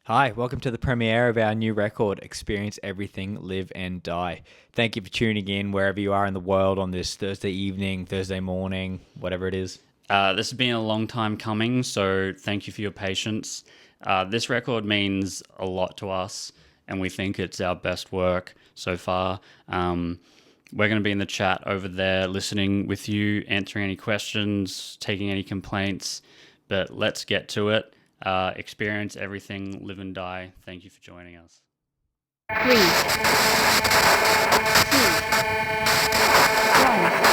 Hi, welcome to the premiere of our new record, Experience Everything, Live and Die. Thank you for tuning in wherever you are in the world on this Thursday evening, Thursday morning, whatever it is. This has been a long time coming, so thank you for your patience. This record means a lot to us, and we think it's our best work so far. We're going to be in the chat over there, listening with you, answering any questions, taking any complaints, but let's get to it. Experience everything, live and die. Thank you for joining us. 3, 2, 1.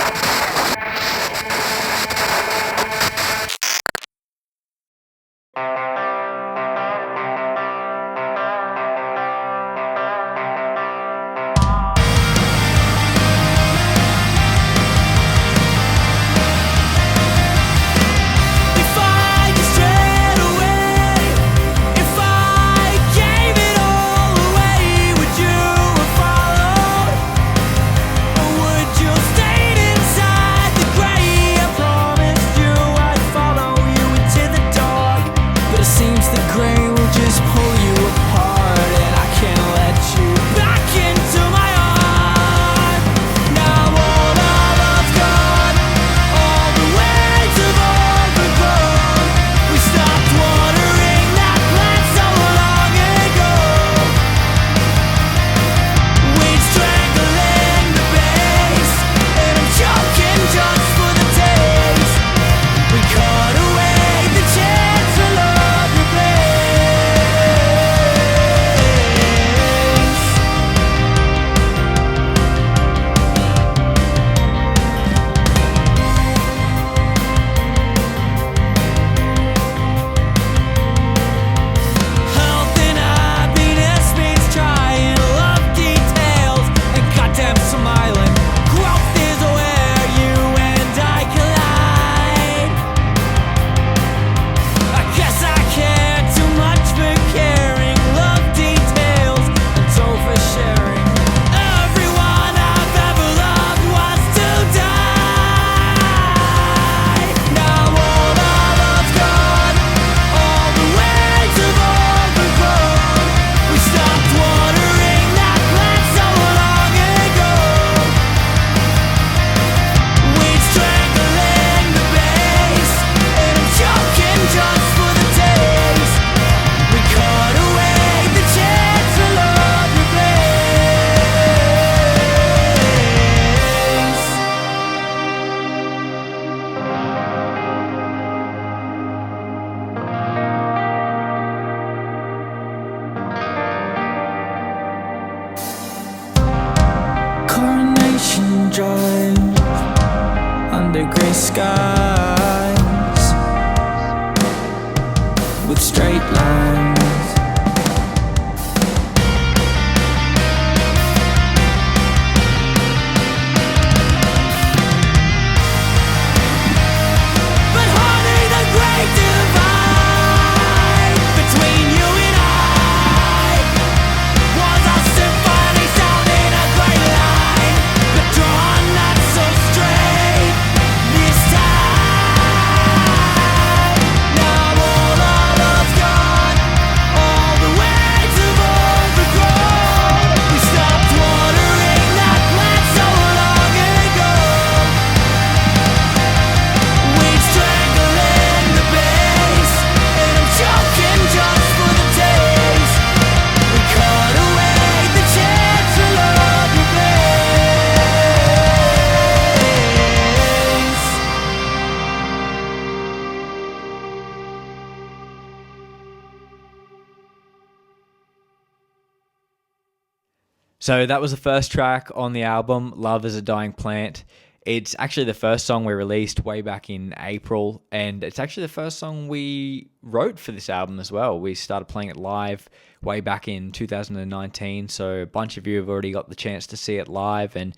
So that was the first track on the album, Love is a Dying Plant. It's actually the first song we released way back in April, and it's actually the first song we wrote for this album as well. We started playing it live way back in 2019, so a bunch of you have already got the chance to see it live, and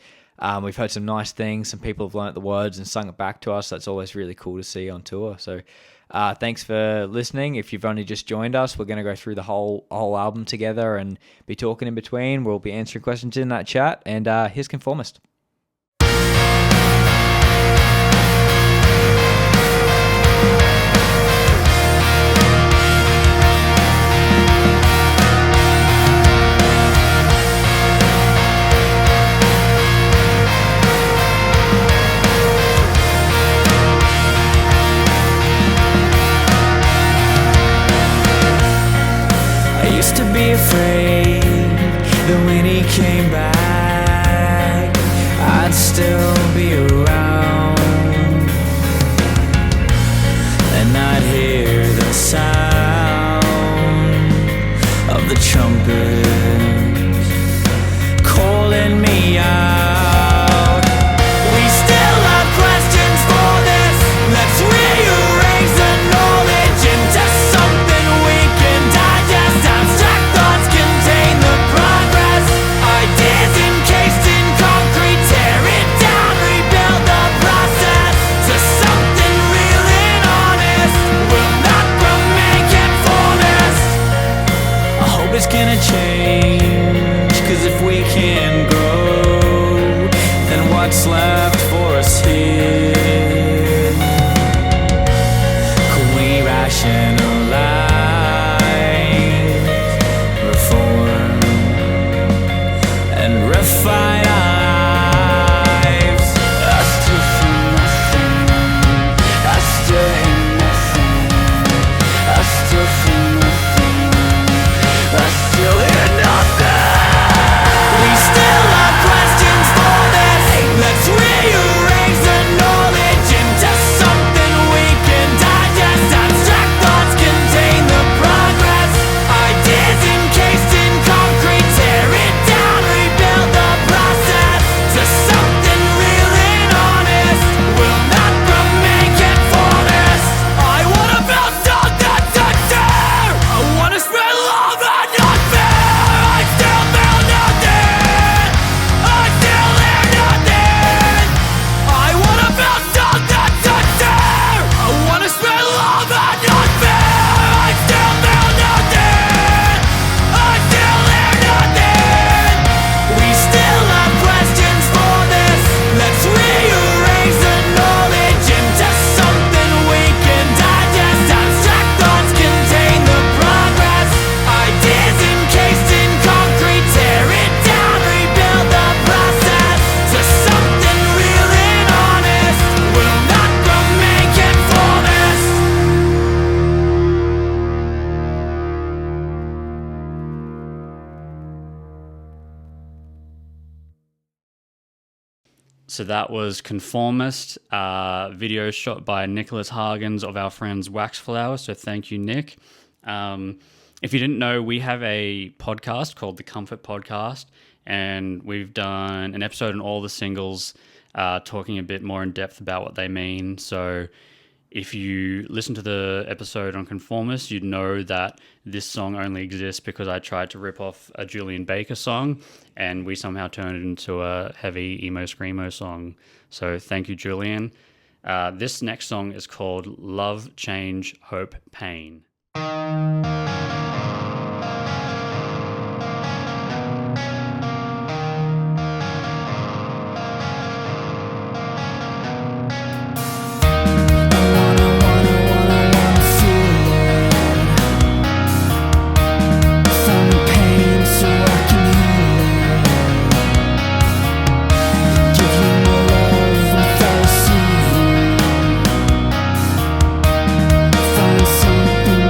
we've heard some nice things. Some people have learnt the words and sung it back to us. That's always really cool to see on tour. So thanks for listening. If you've only just joined us, we're going to go through the whole album together and be talking in between. We'll be answering questions in that chat. And here's Conformist. that when he came back, I'd still be around, and I'd hear the sound of the trumpets calling me out. We still have questions for this. Let's rearrange the knowledge into something we can digest. Abstract thoughts contain the progress. Ideas encased in concrete. Tear it down, rebuild the process to something real and honest. Will not remain conformist. I hope it's gonna change, 'cause if we can grow, then what's left for us here? Could we rationalize, reform, and refine our lives? I still see nothing, I still hear nothing, I still see nothing, I still hear nothing. We still have questions for this. Let's rearrange the knowledge into something we can digest. Abstract thoughts contain the progress. Ideas encased in concrete. Tear it down, rebuild the process to something real and honest. Will not remain conformist. I wanna build something sincere. I wanna spread love and not fear. I still feel nothing. I still hear nothing. I wanna build something sincere. I wanna spread love and not fear. I still feel nothing. I still hear nothing. We still have questions for this. Let's rearrange the knowledge into something we can digest. Abstract thoughts contain the progress. Ideas encased in concrete. Tear it down, rebuild the process to something real and honest. Will not remain conformist. So that was Conformist, video shot by Nicholas Hargens of our friends Waxflower. So thank you, Nick. If you didn't know, we have a podcast called The Comfort Podcast, and we've done an episode on all the singles, talking a bit more in depth about what they mean. So if you listen to the episode on Conformist, you'd know that this song only exists because I tried to rip off a Julian Baker song, and we somehow turned it into a heavy emo screamo song. So thank you, Julian. This next song is called Love, Change, Hope, Pain. Something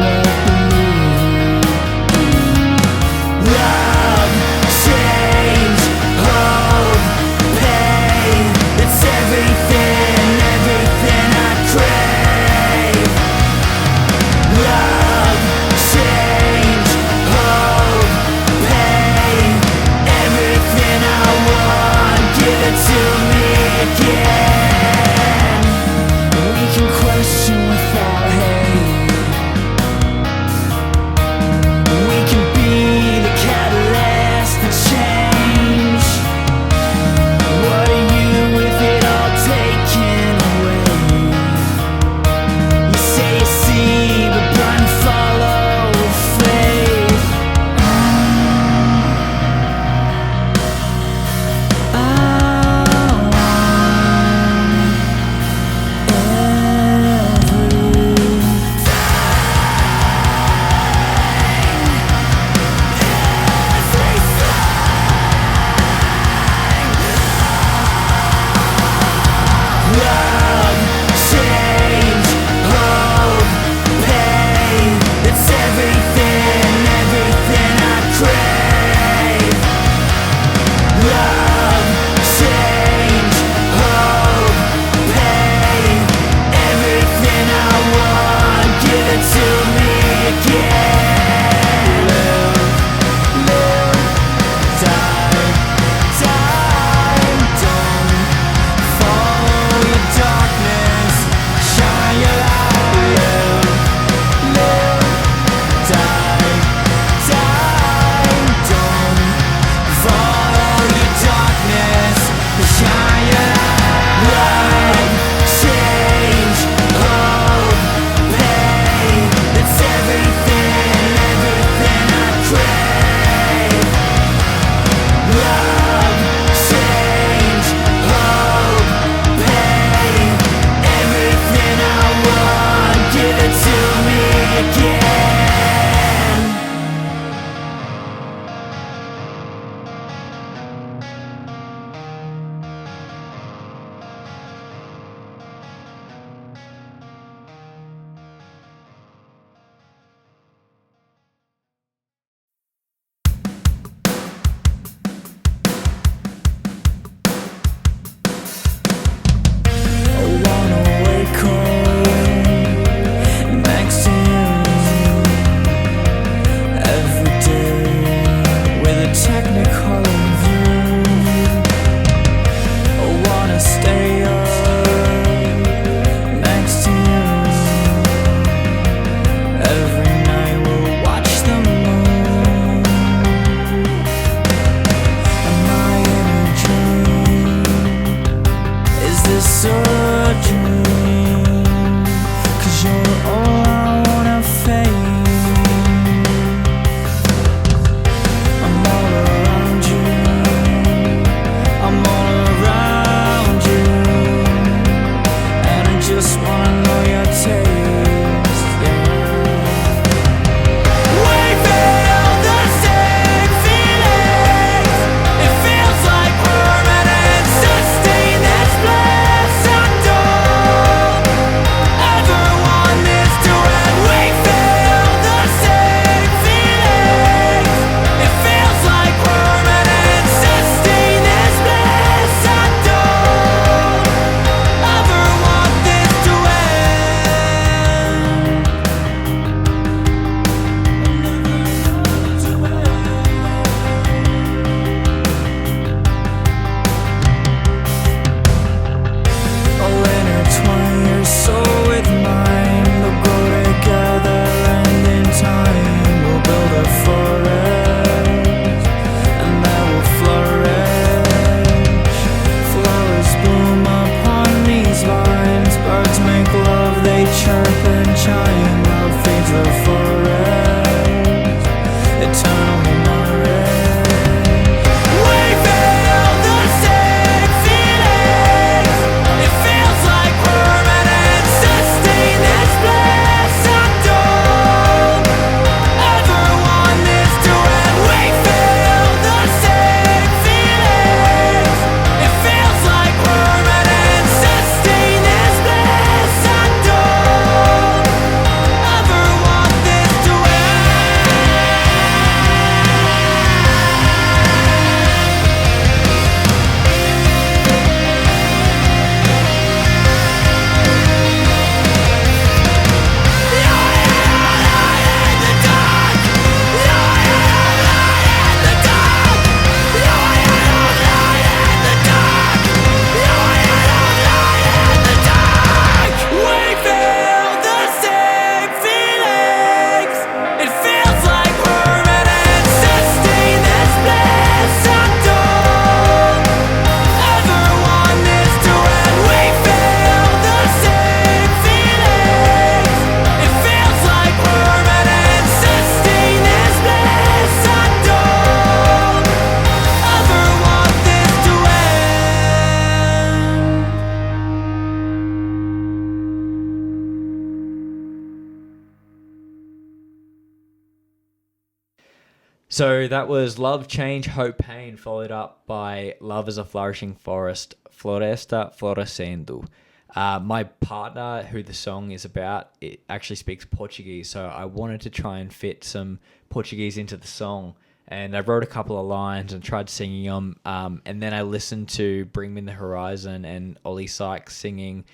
So that was Love, Change, Hope, Pain, followed up by Love is a Flourishing Forest, Floresta, Florescendo. My partner, who the song is about, it actually speaks Portuguese, so I wanted to try and fit some Portuguese into the song. And I wrote a couple of lines and tried singing them. And then I listened to Bring Me the Horizon and Ollie Sykes singing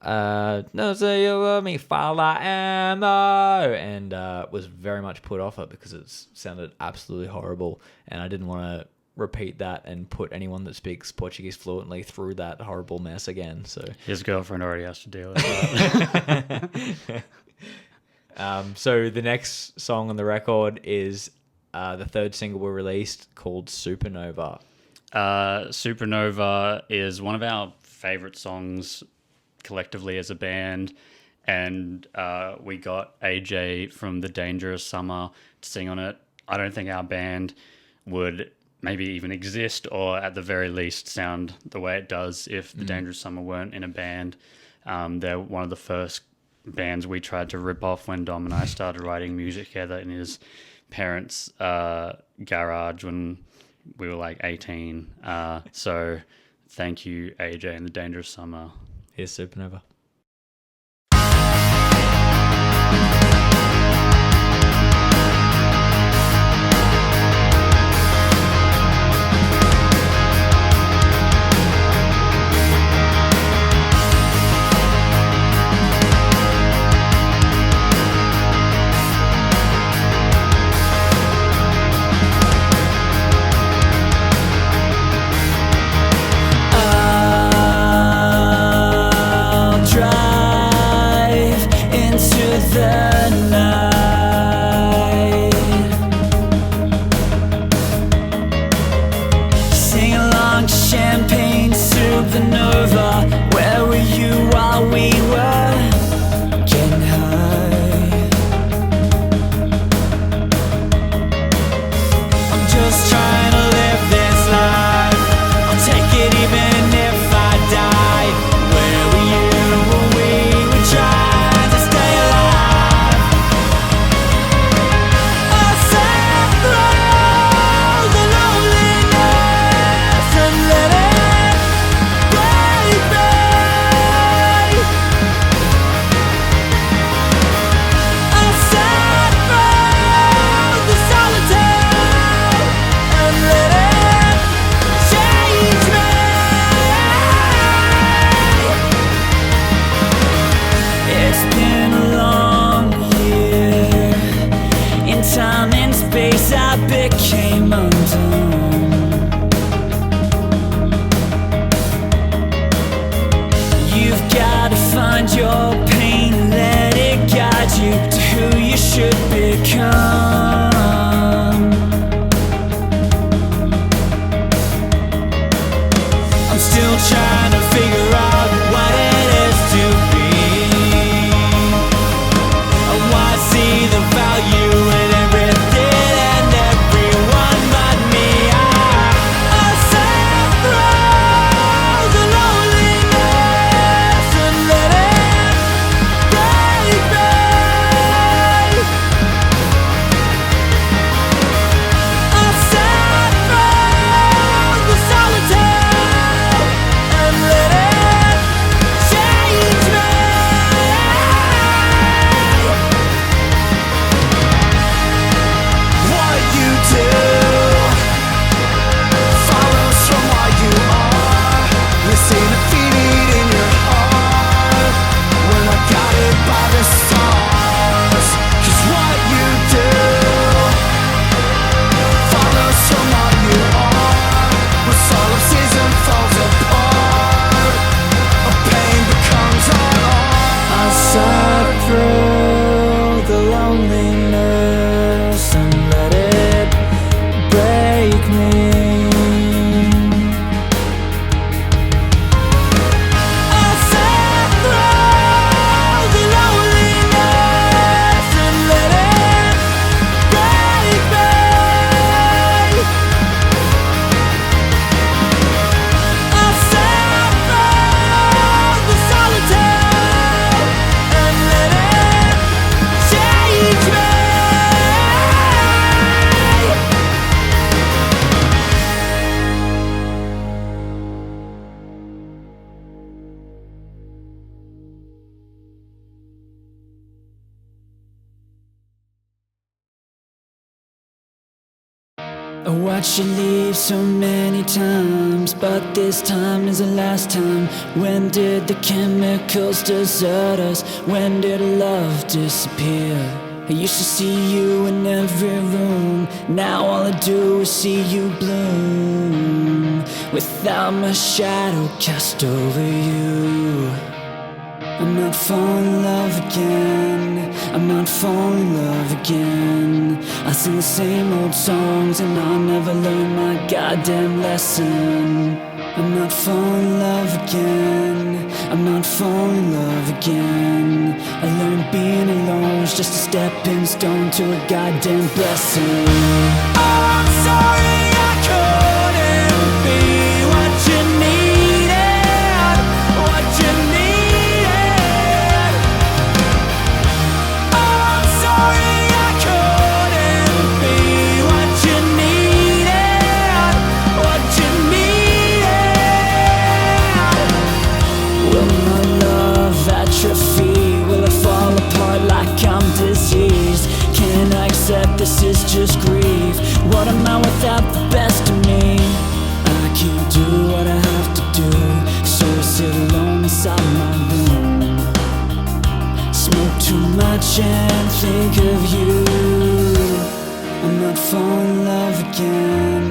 No Say You Love Me, Fala Ammo, and was very much put off it because it sounded absolutely horrible. And I didn't want to repeat that and put anyone that speaks Portuguese fluently through that horrible mess again. So His girlfriend already has to deal with that. So the next song on the record is the third single we released, called Supernova. Supernova is one of our favorite songs collectively as a band, and we got AJ from The Dangerous Summer to sing on it. I don't think our band would maybe even exist, or at the very least sound the way it does, if The Dangerous Summer weren't in a band. They're one of the first bands we tried to rip off when Dom and I started writing music together in his parents' garage when we were like 18. So thank you, AJ and The Dangerous Summer. Here's Supernova. Champagne, Supernova. Where were you while we were getting high? I'm just trying to live this life. I'll take it even if I die. Where were you when we were trying to stay alive? I sat through the loneliness and let it break me. I sat through the solitude and let it change me. It's been a long year. In time and space I became undone. You've got to find your pain, let it guide you to who you should become. I'm still trying to figure out what it is to be. I wanna see the value in everything and everyone but me. I sat through the loneliness and let it break me. watched you leave so many times, but this time is the last time. When did the chemicals desert us? When did love disappear? I used to see you in every room. Now all I do is see you bloom, without my shadow cast over you. I'm not falling in love again. I'm not falling in love again. I sing the same old songs and I'll never learn my goddamn lesson. I'm not falling in love again. I'm not falling in love again. I learned being alone was just a stepping stone to a goddamn blessing. Oh, I'm sorry I couldn't be what you needed, what you needed. Oh, I'm sorry I couldn't be what you needed, what you needed. Will my love atrophy? Will I fall apart like I'm diseased? Can I accept this is just grief? What am I without the best of me? I can't do what I have to do, so I sit alone inside my room, smoke too much and think of you. I'm not falling in love again.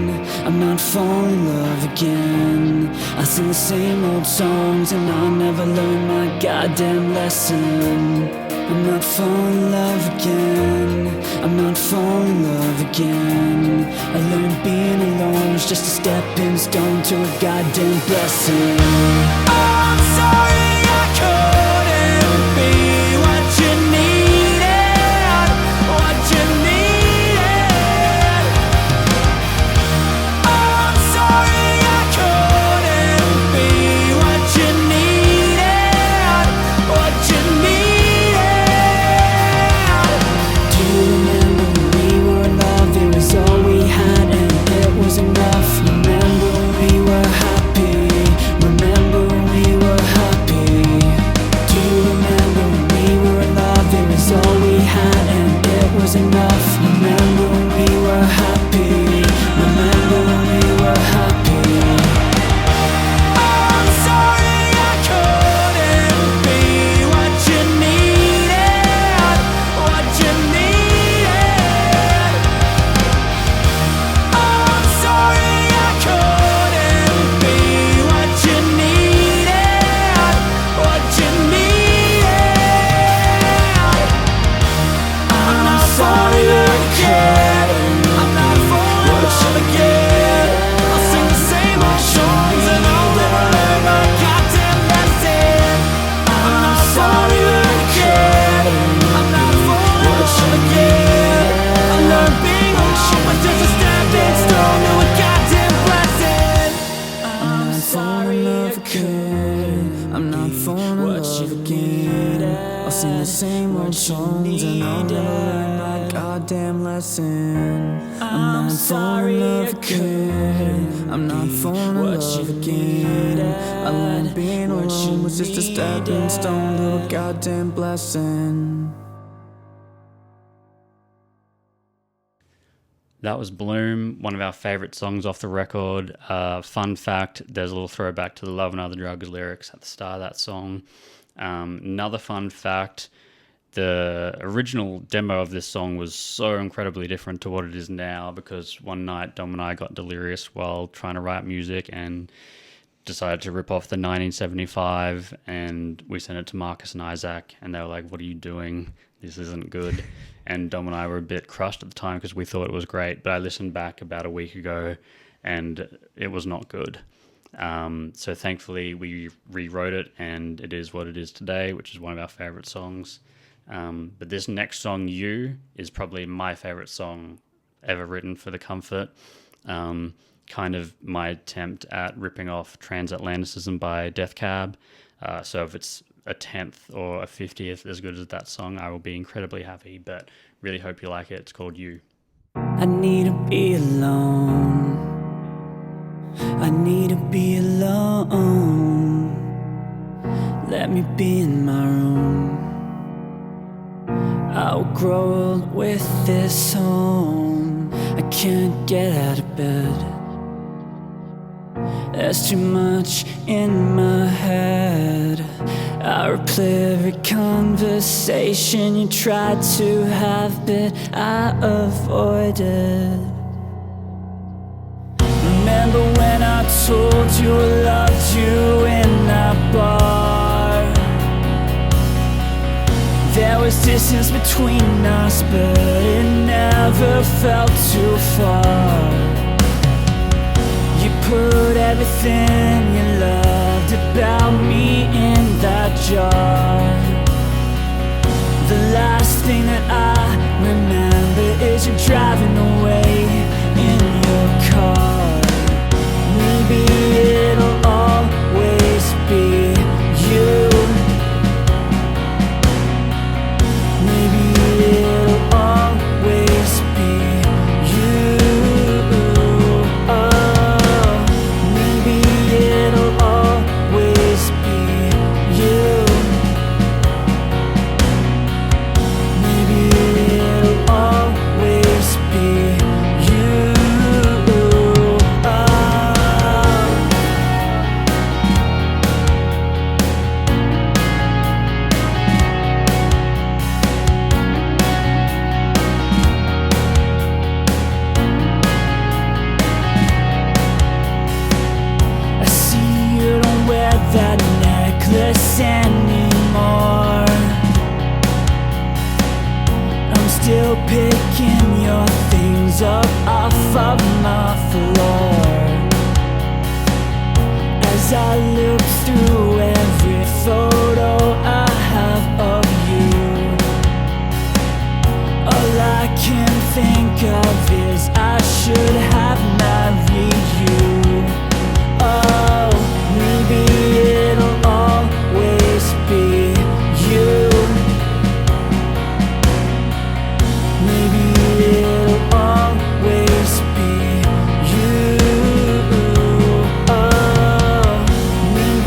I'm not falling in love again. I sing the same old songs and I'll never learn my goddamn lesson. I'm not falling in love again. I'm not falling in love again. I learned being alone was just a stepping stone to a goddamn blessing. Oh, I'm sorry I couldn't be what you needed, what you needed. Oh, I'm sorry I couldn't be what you needed, what you needed. Do you remember when we were in love? It was all we had and it was enough. Remember when we were happy? Remember when we were happy? Do you remember when we were in love? It was all we had and it was enough. Remember when we were happy? Remember when we were happy? Oh, I'm sorry I couldn't be what you needed, what you needed. Oh, I'm sorry I couldn't be what you needed, what you needed. I'm not sorry again. I'm not falling in love again. I'll sing the same old songs and I'll never learn my goddamn lesson. I'm not sorry again. I'm not falling in love again. I learned being alone was just a stepping stone to a goddamn blessing. I'm not sorry again. I'm not falling in love again. I'll sing the same old songs and I'll never learn my goddamn lesson. I'm not falling in love again. I'm not falling in love again. I learned being alone was just a stepping stone to a goddamn blessing. That was Bloom, one of our favorite songs off the record. Fun fact, there's a little throwback to the Love and Other Drugs lyrics at the start of that song. Another fun fact, the original demo of this song was so incredibly different to what it is now, because one night Dom and I got delirious while trying to write music and decided to rip off the 1975, and we sent it to Marcus and Isaac and they were like, what are you doing? This isn't good. And Dom and I were a bit crushed at the time because we thought it was great, but I listened back about a week ago and it was not good. So thankfully we rewrote it and it is what it is today, which is one of our favorite songs. But this next song, You, is probably my favorite song ever written for The Comfort. Kind of my attempt at ripping off Transatlanticism by Death Cab. So if it's a 10th or a 50th as good as that song, I will be incredibly happy, but really hope you like it. It's called You. I need to be alone. I need to be alone. Let me be in my room. I'll grow old with this home. I can't get out of bed. There's too much in my head. I replay every conversation you tried to have, but I avoided. Remember when I told you I loved you in that bar? There was distance between us, but it never felt too far. You put everything you loved about me in that jar. The last thing that I remember is you driving away in your car. Maybe it'll always be you. Maybe it'll always be you. Oh, maybe it'll always be you. Maybe it'll always be you. I see you don't wear that necklace anymore. I'm still picking your things up off of my floor. As I look through every photo I have of you, all I can think of is I should have married you. Oh, maybe it'll always be you. Maybe it'll always be you. Oh, maybe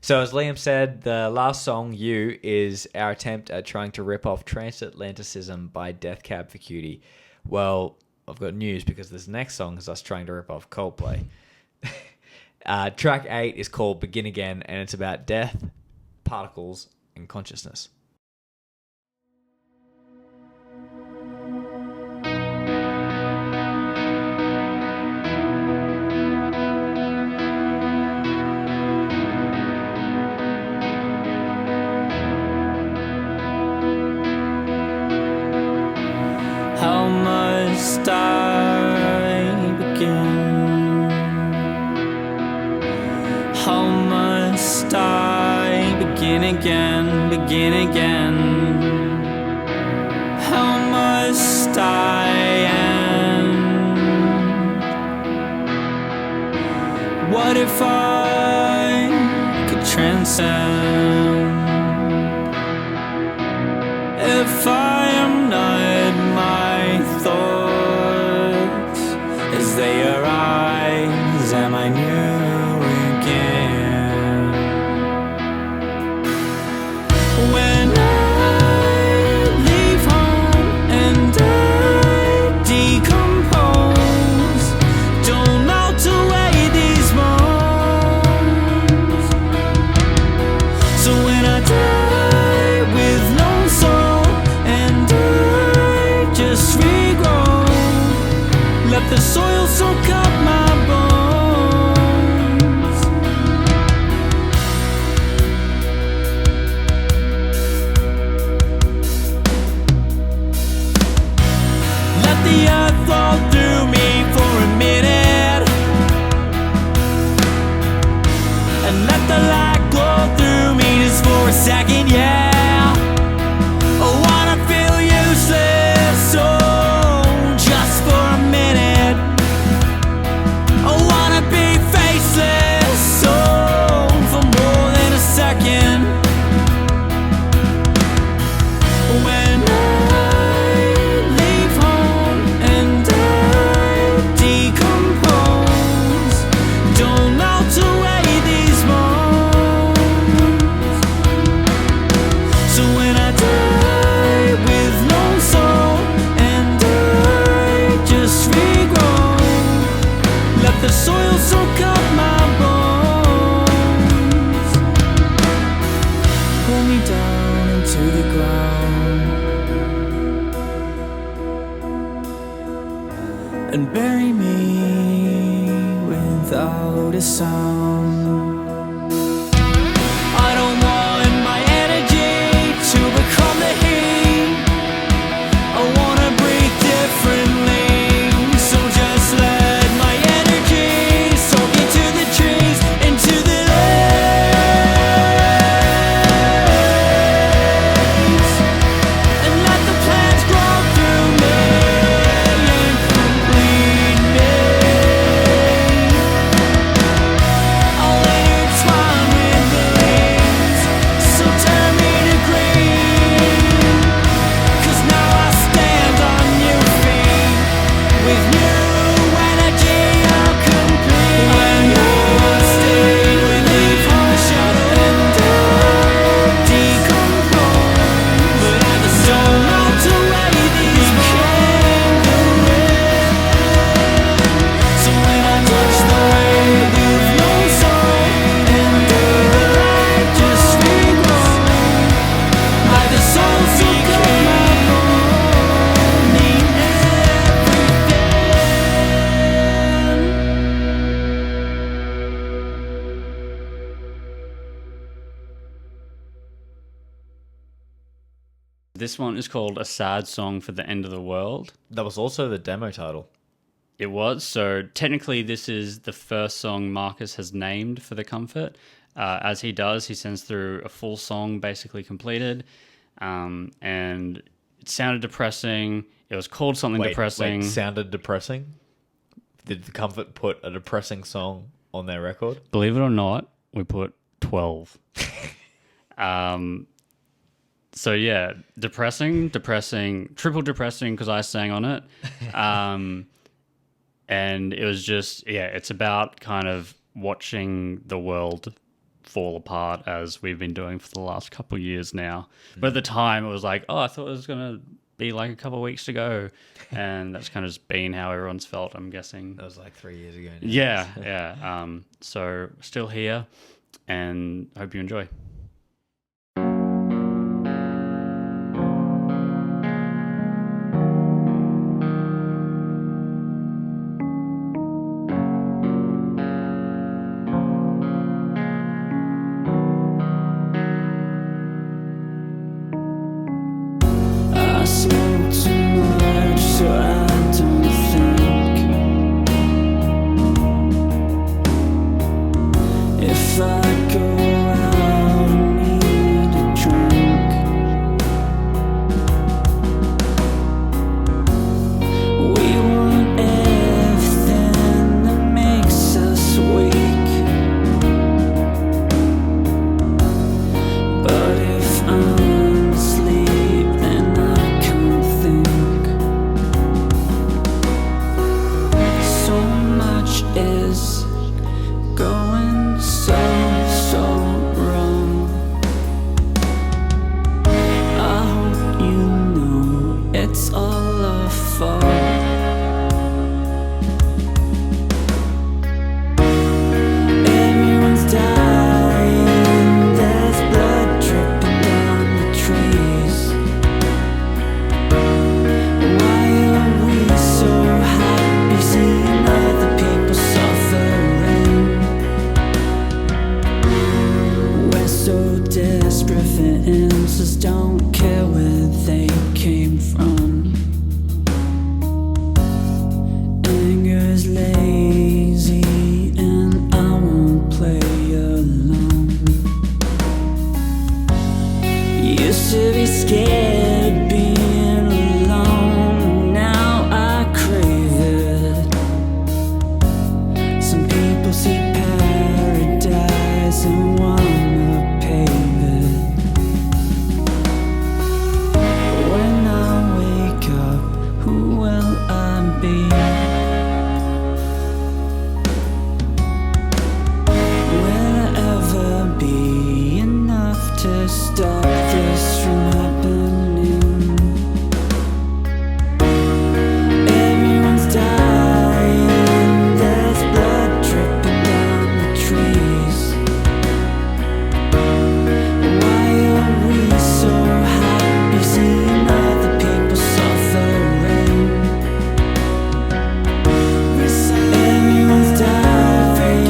So as Liam said, the last song, You, is our attempt at trying to rip off Transatlanticism by Death Cab for Cutie. Well, I've got news because this next song is us trying to rip off Coldplay. Track 8 is called Begin Again, and it's about death, particles, and consciousness. How must I begin? How must I begin again, begin again? How must I end? What if I could transcend? If I am not my thoughts as they arise, am I new again? When I leave home and I decompose, don't melt away these bones. So when I die with no soul and I just regrow, let the soil soak up my bones. Let the earth fall through me for a minute, and let the light glow through me just for a second, yeah. I wanna feel useless, oh, just for a minute. I wanna be faceless, oh, for more than a second. When I leave home and I decompose, don't melt away these bones. So when I die with no soul and I just regrow, let the soil soak up my bones. Pull me down into the ground and bury me without a sound. I don't want my energy to become the heat. I wanna breathe differently, so just let my energy soak into the trees, into the leaves, and let the plants grow through me and complete me. I'll intertwine with the leaves, so turn me to green. 'Cause now I stand on new feet, with new energy I'll complete. When I stay beneath the shadow and decompose, but I just don't melt away these bones. So when I touch the rain with no soul and the light just regrow, like the soul soak up my bone, need This one is called A Sad Song for the End of the World. That was also the demo title. It was. So technically, this is the first song Marcus has named for the Comfort. As he does, he sends through a full song basically completed. And it sounded depressing. It was called something depressing. Sounded depressing? Did the Comfort put a depressing song on their record? Believe it or not, we put 12. So yeah, depressing, triple depressing because I sang on it. And it was just, yeah, it's about kind of watching the world fall apart as we've been doing for the last couple of years now. But at the time, it was like, oh, I thought it was going to be like a couple of weeks to go. And that's kind of just been how everyone's felt, I'm guessing. That was like 3 years ago now. Yeah. So still here, and hope you enjoy. I smoke too much, so I don't think. If I go out and need a drink, we want everything that makes us weak. But if I'm asleep, then I can't think. So much is going so wrong. I hope you know it's all our fault. Everyone's dying, there's blood dripping down the trees. Why are we so happy seeing other people suffering? We're so desperate for answers, don't care where they came from. Anger's lazy and I won't play along. Used to be scared being alone, now I crave it. Some people see paradise and wanna pave it. When I wake up, who will I be? Will I ever be enough to stop this from happening? Everyone's dying, there's blood dripping down the trees. Why are we so happy seeing other people suffering? Everyone's dying,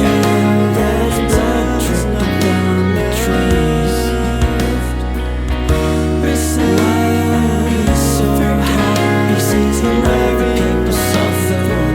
there's blood dripping down the trees. Why are we so happy seeing other people suffering?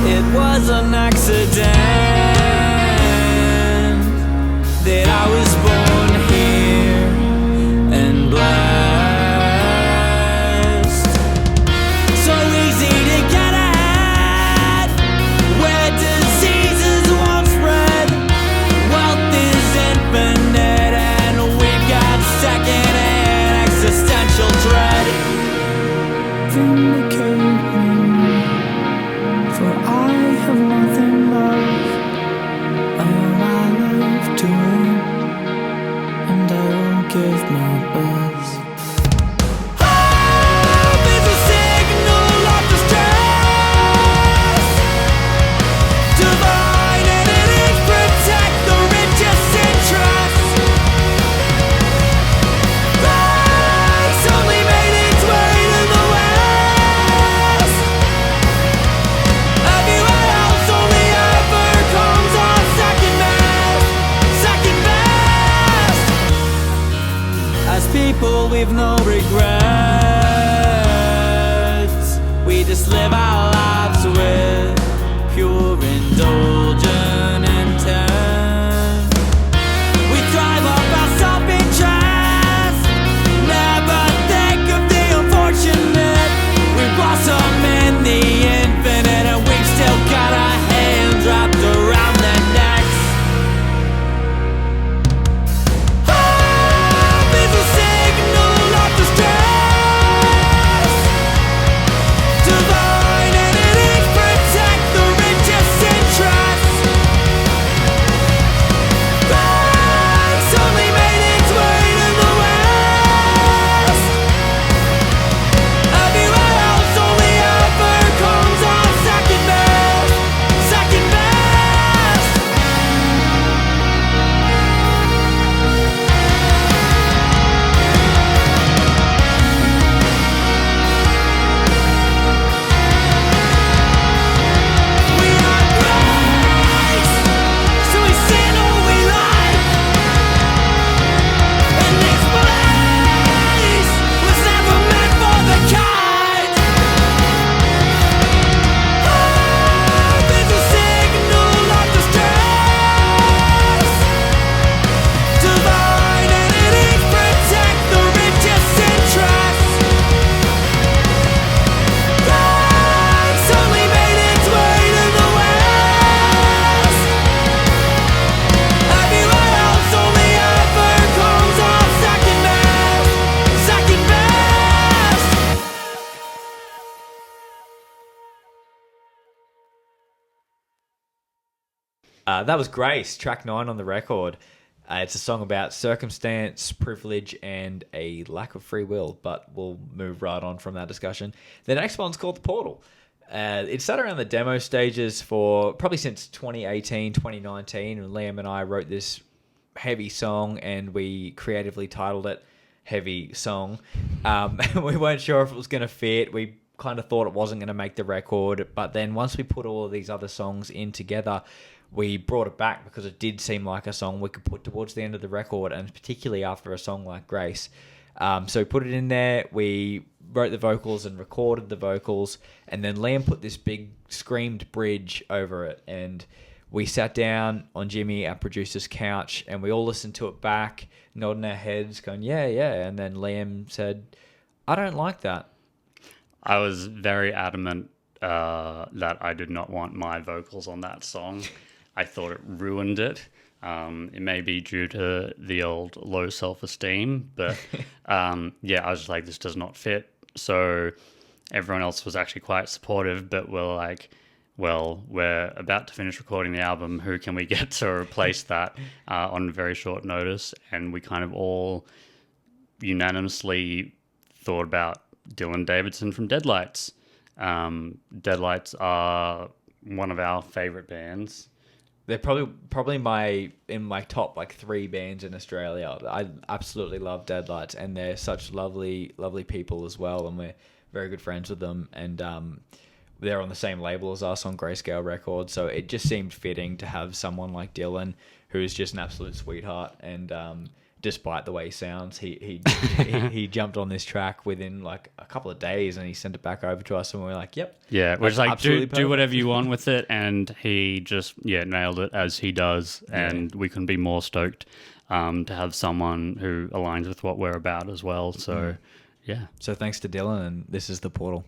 It was an accident that I was born here and blessed. So easy to get ahead, where diseases won't spread. Wealth is infinite and we've got second-hand existential dread. Vindicate me, for I have nothing left. I owe my life to it, and I will give my best. Hope is a signal of distress, divine, and it is protect the richest interests. Vice only made its way to the west. Everywhere else only ever comes on second best. As people we've no regrets, we just live our lives with pure indulgent intent. That was Grace, track 9 on the record. It's a song about circumstance, privilege, and a lack of free will, but we'll move right on from that discussion. The next one's called The Portal. It sat around the demo stages for probably since 2018, 2019, and Liam and I wrote this heavy song, and we creatively titled it Heavy Song. We weren't sure if it was going to fit. We kind of thought it wasn't going to make the record, but then once we put all of these other songs in together, we brought it back because it did seem like a song we could put towards the end of the record, and particularly after a song like Grace. So we put it in there, we wrote the vocals and recorded the vocals, and then Liam put this big screamed bridge over it, and we sat down on Jimmy, our producer's couch, and we all listened to it back, nodding our heads, going, yeah, and then Liam said, I don't like that. I was very adamant that I did not want my vocals on that song. I thought it ruined it. It may be due to the old low self-esteem, but I was just like, this does not fit. So everyone else was actually quite supportive, but we're like, well, we're about to finish recording the album. Who can we get to replace that on very short notice? And we kind of all unanimously thought about Dylan Davidson from Deadlights. Deadlights are one of our favorite bands. They're probably in my top 3 bands in Australia. I absolutely love Deadlights, and they're such lovely people as well, and we're very good friends with them. And they're on the same label as us on Grayscale Records, so it just seemed fitting to have someone like Dylan, who's just an absolute sweetheart. And despite the way he sounds, he jumped on this track within a couple of days, and he sent it back over to us, and we were like, yep. Yeah, we're just like, do whatever you want with it, and he just nailed it as he does, and we couldn't be more stoked to have someone who aligns with what we're about as well. So So thanks to Dylan, and this is The Portal.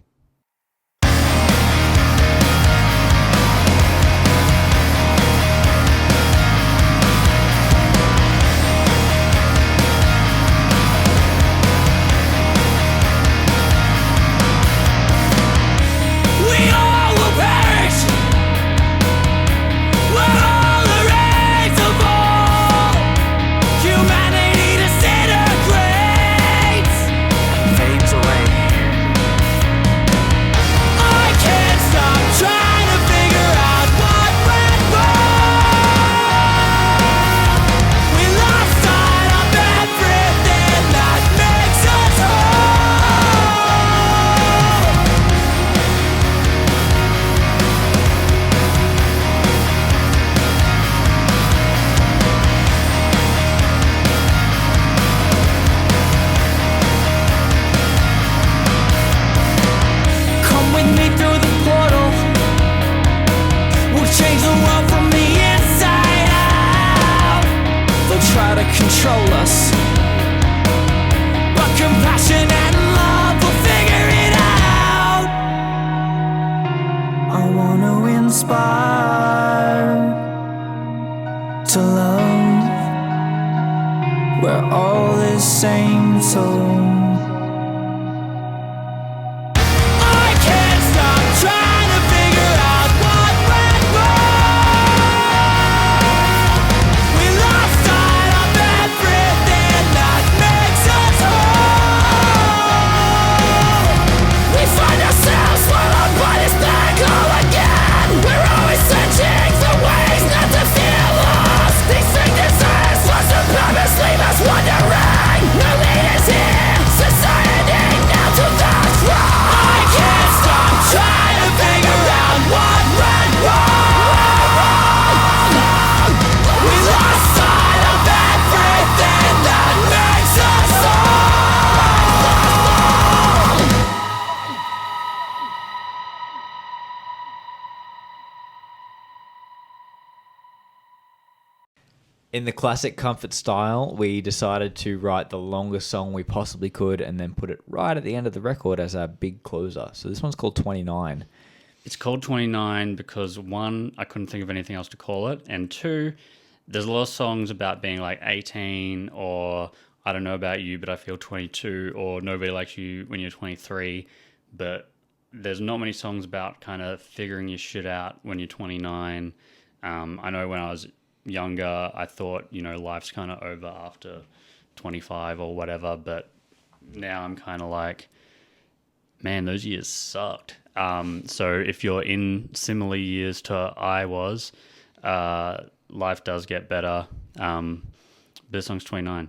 Control us, but compassion and love will figure it out. I want to inspire to love where all is same soul. I can't stop trying to figure out what went wrong. We lost sight of everything that makes us whole. We find ourselves swallowed by this black hole again. We're always searching for ways not to feel lost. These sicknesses lost their purpose, leave us wondering. No leaders here, society now to the throne. I can't stop trying to figure out what went wrong. We lost sight of everything that makes us whole. In the classic Comfort style, we decided to write the longest song we possibly could and then put it right at the end of the record as our big closer. So this one's called 29. It's called 29 because, one, I couldn't think of anything else to call it, and two, there's a lot of songs about being like 18 or I don't know about you, but I feel 22, or nobody likes you when you're 23, but there's not many songs about kind of figuring your shit out when you're 29 I know when I was younger, I thought, life's kind of over after 25 or whatever, but now I'm kind of like, man, those years sucked. So if you're in similar years to I was, life does get better. But this song's 29.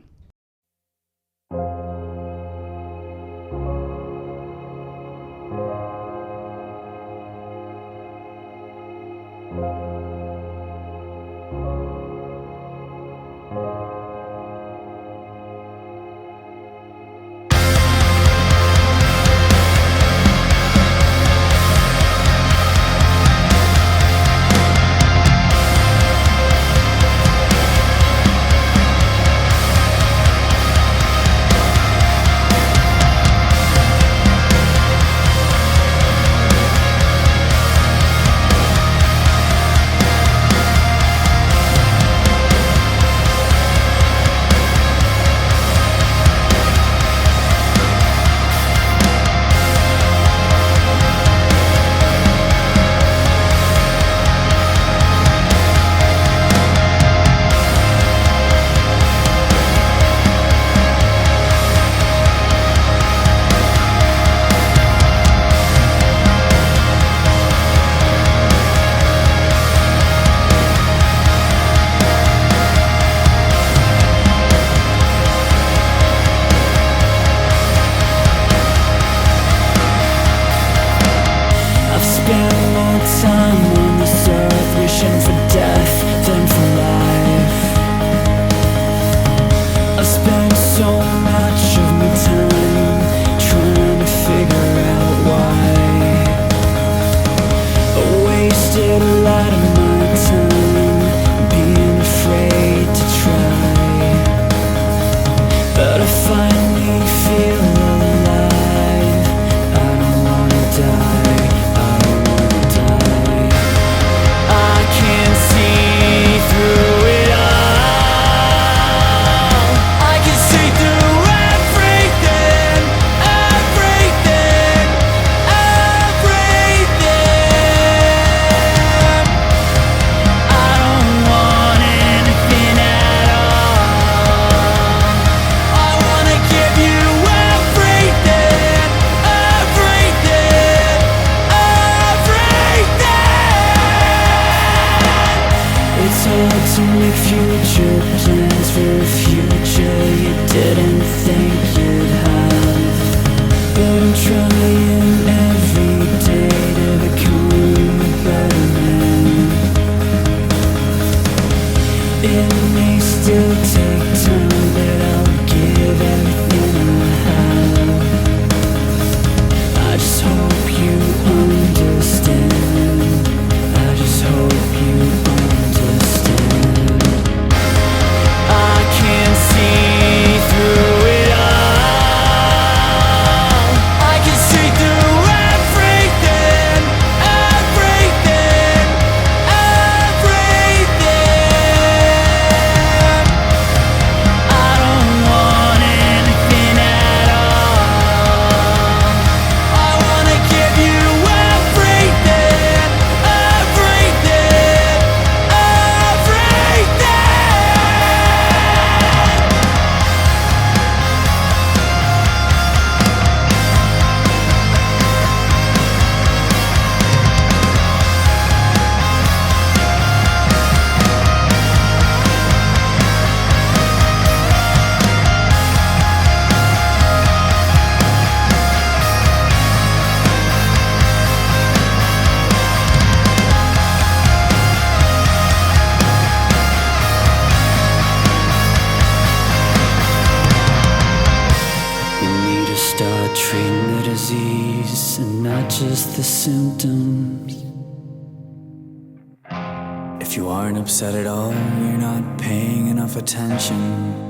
just the symptoms. If you aren't upset at all, you're not paying enough attention.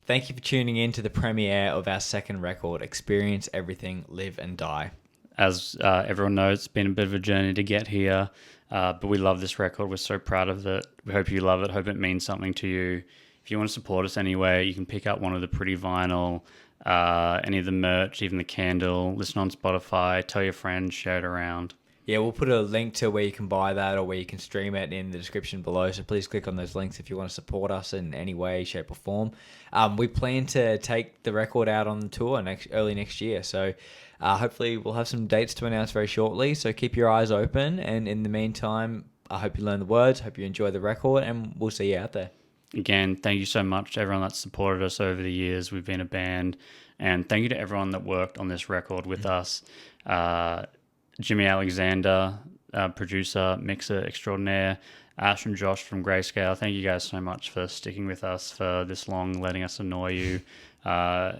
Thank you for tuning in to the premiere of our second record, Experience Everything, Live and Die. As everyone knows, it's been a bit of a journey to get here, but we love this record. We're so proud of it. We hope you love it. Hope it means something to you. If you want to support us anyway, you can pick up one of the pretty vinyl, any of the merch, even the candle, listen on Spotify, tell your friends, share it around. Yeah, we'll put a link to where you can buy that or where you can stream it in the description below. So please click on those links if you want to support us in any way, shape, or form. We plan to take the record out on tour early next year. So hopefully we'll have some dates to announce very shortly. So keep your eyes open. And in the meantime, I hope you learn the words. Hope you enjoy the record. And we'll see you out there. Again, thank you so much to everyone that's supported us over the years. We've been a band. And thank you to everyone that worked on this record with us. Jimmy Alexander, producer, mixer extraordinaire, Ash and Josh from Grayscale. Thank you guys so much for sticking with us for this long, letting us annoy you.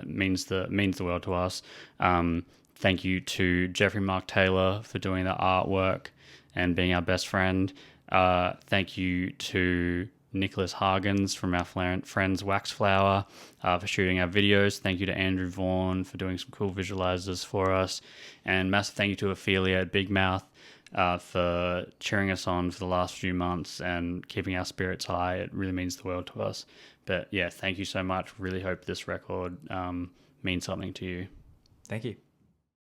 Means the world to us. Thank you to Jeffrey Mark Taylor for doing the artwork and being our best friend. Thank you to Nicholas Hargens from our friends Waxflower for shooting our videos. Thank you to Andrew Vaughan for doing some cool visualizers for us. And massive thank you to Ophelia at Big Mouth for cheering us on for the last few months and keeping our spirits high. It really means the world to us. But yeah, thank you so much. Really hope this record means something to you. Thank you.